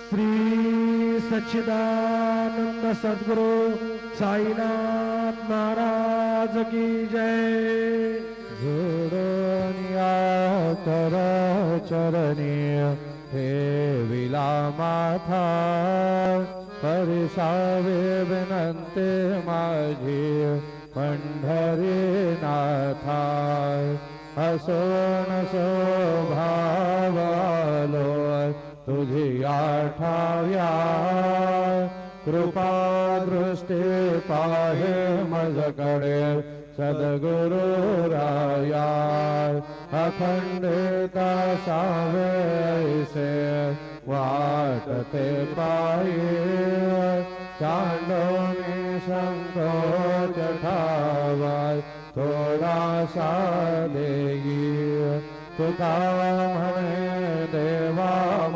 श्री सच्चिदानंद सद्गुरु साईनाथ महाराज की जय। जोडनिया कर चरणी हे विला माथा, परिसावे विनंते माझी पंढरी नाथा। हसोन स्वभावालो तुझी आठाव्या, कृपा दृष्टी पाहे मजकडे सद्गुरु राया। अखंडिता सावे ऐसे वाटते पाये, चांदोनी संकोच ठावाय थोडासा देई। तुका